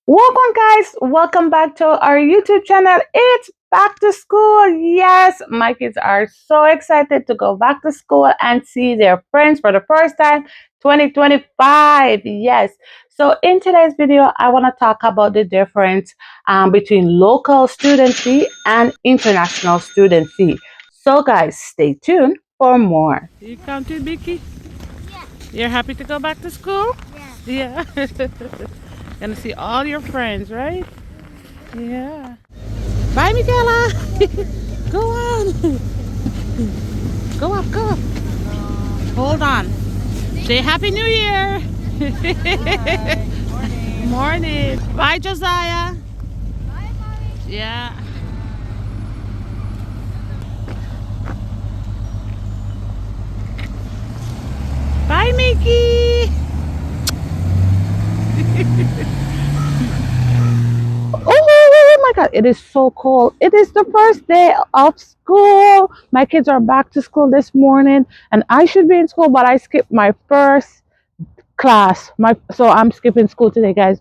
Welcome, guys. Welcome back to our YouTube channel. It's back to school. Yes, my kids are so excited to go back to school and see their friends for the first time 2025. Yes. So, in today's video, I want to talk about the difference between local student fee and international student fee. So, guys, stay tuned for more. You come to Vicky? Yeah. You're happy to go back to school? Yeah. Yeah. Gonna see all your friends, right? Yeah. Bye, Michaela. Go on. Go up, go up. Hold on. Say Happy New Year. Morning. Bye, Josiah. Bye, mommy. Yeah. Bye, Mickey. Oh my God, it is so cold. It is the first day of school. My kids are back to school this morning, and I should be in school, but I skipped my first class. So I'm skipping school today, guys,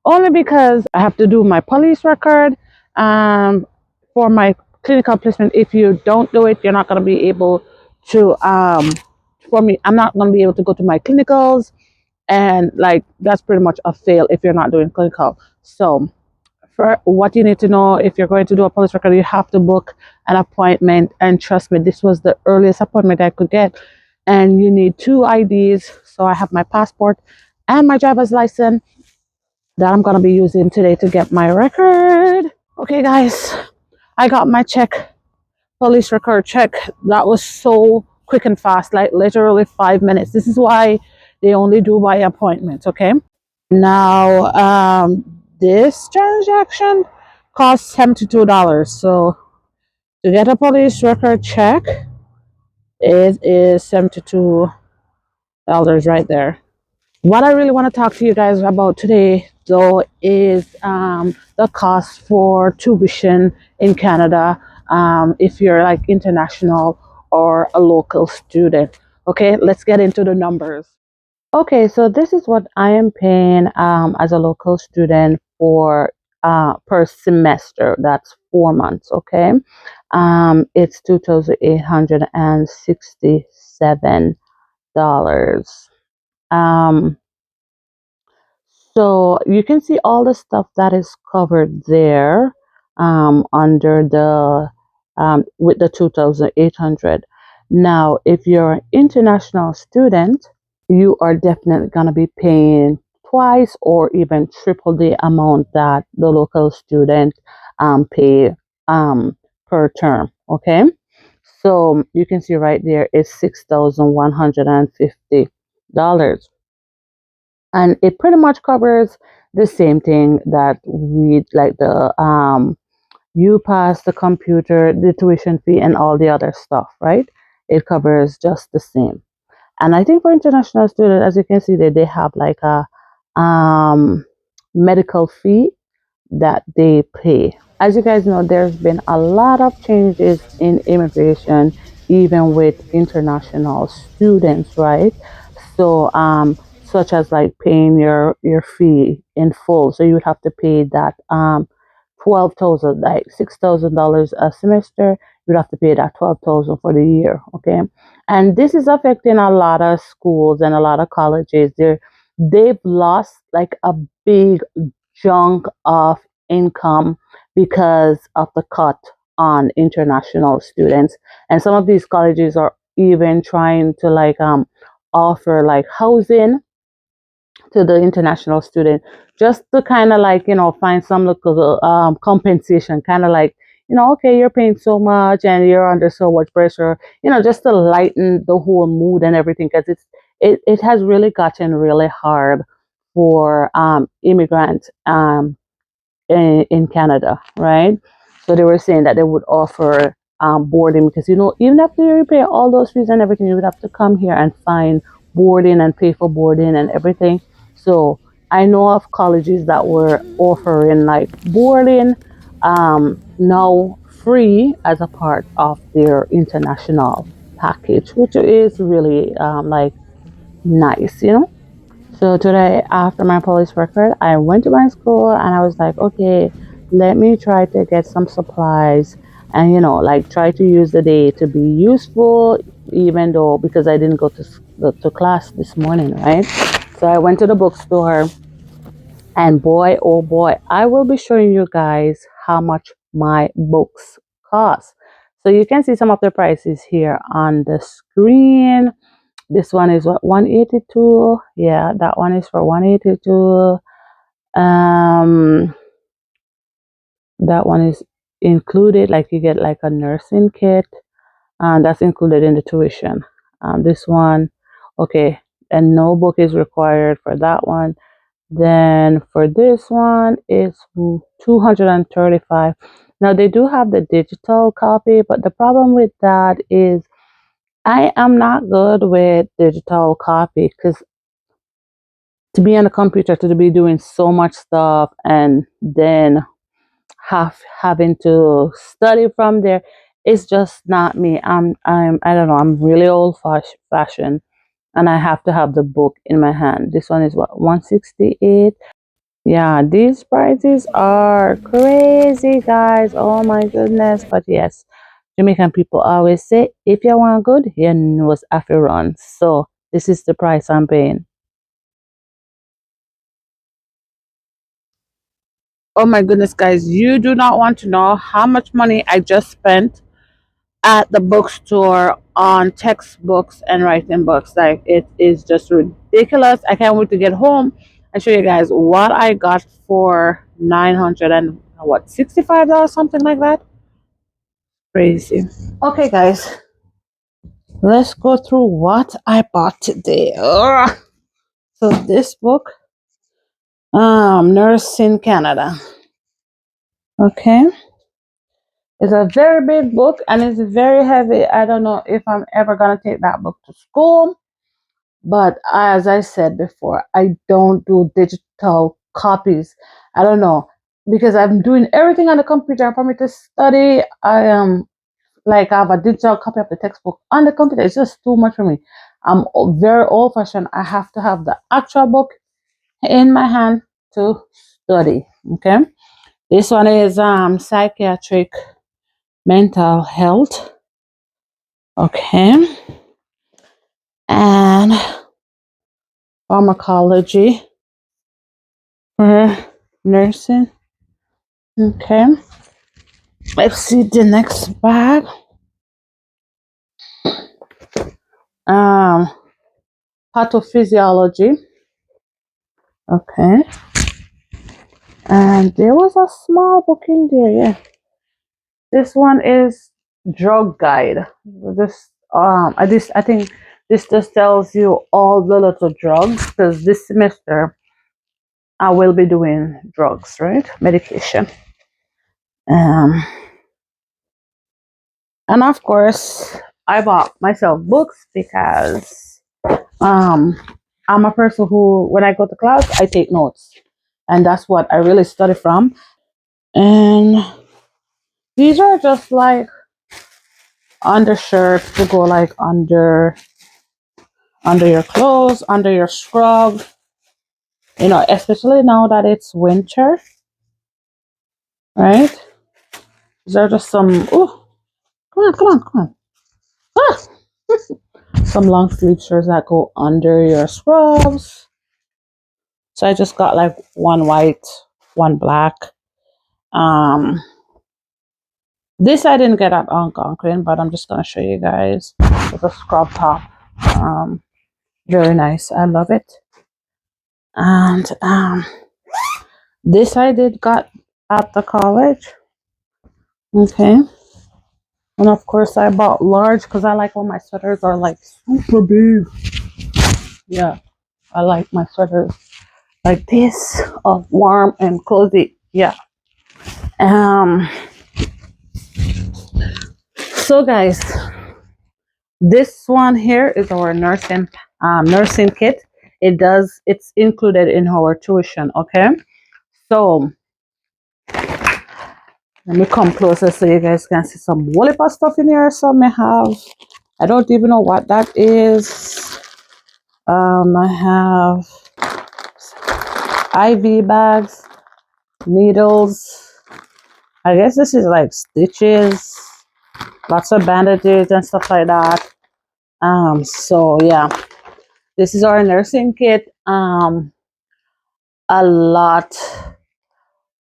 only because I have to do my police record um, for my clinical placement. If you don't do it, you're not going to be able to. For me, I'm not going to be able to go to my clinicals, and like that's pretty much a fail if you're not doing clinical. So for what you need to know, if you're going to do a police record, you have to book an appointment. And trust me, this was the earliest appointment I could get. And you need two IDs. So I have my passport and my driver's license that I'm going to be using today to get my record. Okay, guys, I got my check, police record check. That was so quick and fast, like literally 5 minutes. This is why they only do by appointment, okay? Now, this transaction costs $72. So to get a police record check, it is $72 right there. What I really want to talk to you guys about today, though, is the cost for tuition in Canada, if you're like international or a local student. Okay, let's get into the numbers. Okay, so this is what I am paying as a local student for per semester. That's 4 months. Okay, it's $2,867. Um, so you can see all the stuff that is covered there under the with the 2,800. Now, if you're an international student, you are definitely going to be paying twice or even triple the amount that the local student pay per term. Okay, so you can see right there is $6,150, and it pretty much covers the same thing that we like the you pass the computer, the tuition fee, and all the other stuff, right? It covers just the same. And I think for international students, as you can see, they have like a um, medical fee that they pay. As you guys know, there's been a lot of changes in immigration, even with international students, right? So, such as like paying your fee in full. So you would have to pay that 12,000, like $6,000 a semester. You'd have to pay that 12,000 for the year. Okay, and this is affecting a lot of schools and a lot of colleges. They've lost like a big chunk of income because of the cut on international students, and some of these colleges are even trying to like offer like housing to the international student, just to kind of like find some little compensation, kind of like, okay, you're paying so much and you're under so much pressure, just to lighten the whole mood and everything, because it has really gotten really hard for immigrants in Canada, right? So they were saying that they would offer boarding, because even after you pay all those fees and everything, you would have to come here and find boarding and pay for boarding and everything. So I know of colleges that were offering like boarding now free as a part of their international package, which is really like nice. So today, after my police record, I went to my school and I was like, okay, let me try to get some supplies and, like try to use the day to be useful, even though because I didn't go to class this morning, right? So I went to the bookstore and boy, oh boy, I will be showing you guys how much my books cost. So you can see some of the prices here on the screen. This one is what, 182. Yeah, that one is for 182. Um, that one is included, like you get like a nursing kit, and that's included in the tuition. This one, okay, and no book is required for that one. Then for this one, it's 235. Now they do have the digital copy, but the problem with that is I am not good with digital copy because to be on a computer to be doing so much stuff and then having to study from there, it's just not me. I don't know, I'm really old fashioned and I have to have the book in my hand. This one is what, 168. Yeah, these prices are crazy, guys. Oh my goodness. But yes, Jamaican people always say if you want good, you know it's have to run. So this is the price I'm paying. Oh my goodness, guys, you do not want to know how much money I just spent at the bookstore on textbooks and writing books. Like, it is just ridiculous. I can't wait to get home and show you guys what I got for 900 and what, $65, something like that. Crazy. Okay, guys, let's go through what I bought today. Ugh. So this book, Nurse in Canada. Okay. It's a very big book and it's very heavy. I don't know if I'm ever going to take that book to school. But as I said before, I don't do digital copies. I don't know. Because I'm doing everything on the computer for me to study. I am like I have a digital copy of the textbook on the computer. It's just too much for me. I'm very old fashioned. I have to have the actual book in my hand to study. Okay. This one is psychiatric mental health. Okay. And pharmacology for nursing. Okay. Let's see the next bag. Um, Pathophysiology. Okay. And there was a small book in there. Yeah. This one is drug guide. I think this just tells you all the little drugs because this semester I will be doing drugs, right? Medication. Um, and of course, I bought myself books because um, I'm a person who, when I go to class, I take notes, and that's what I really study from. And these are just like undershirts to go like under your clothes, under your scrub. Especially now that it's winter, right? These are just some. Oh, come on. Ah! Some long sleeve shirts that go under your scrubs. So I just got like one white, one black. Um, this I didn't get at Algonquin, but I'm just gonna show you guys. It's a scrub top. Um, Very nice. I love it. And this I did got at the college. Okay. And of course I bought large because I like when my sweaters are like super big. Yeah. I like my sweaters like this, warm and cozy. Yeah. Um so guys, this one here is our nursing kit. It's included in our tuition, okay? So let me come closer so you guys can see some wallpaper stuff in here. So I don't even know what that is. I have IV bags, needles. I guess this is like stitches, lots of bandages and stuff like that. So yeah, this is our nursing kit. A lot.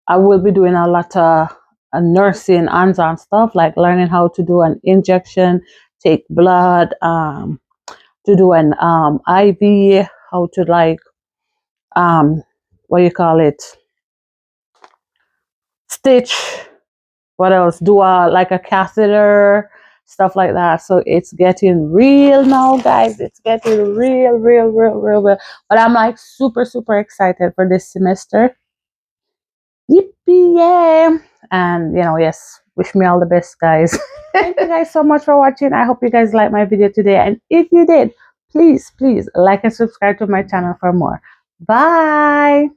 I will be doing a lot of nursing hands-on stuff, like learning how to do an injection, take blood, to do an IV, how to like um, what do you call it, stitch. What else? Do a like a catheter, stuff like that. So it's getting real now, guys. It's getting real, real, real, real, real. But I'm like super, super excited for this semester. Yippee, yeah. And yes, wish me all the best, guys. Thank you guys so much for watching. I hope you guys liked my video today. And if you did, please, please like and subscribe to my channel for more. Bye.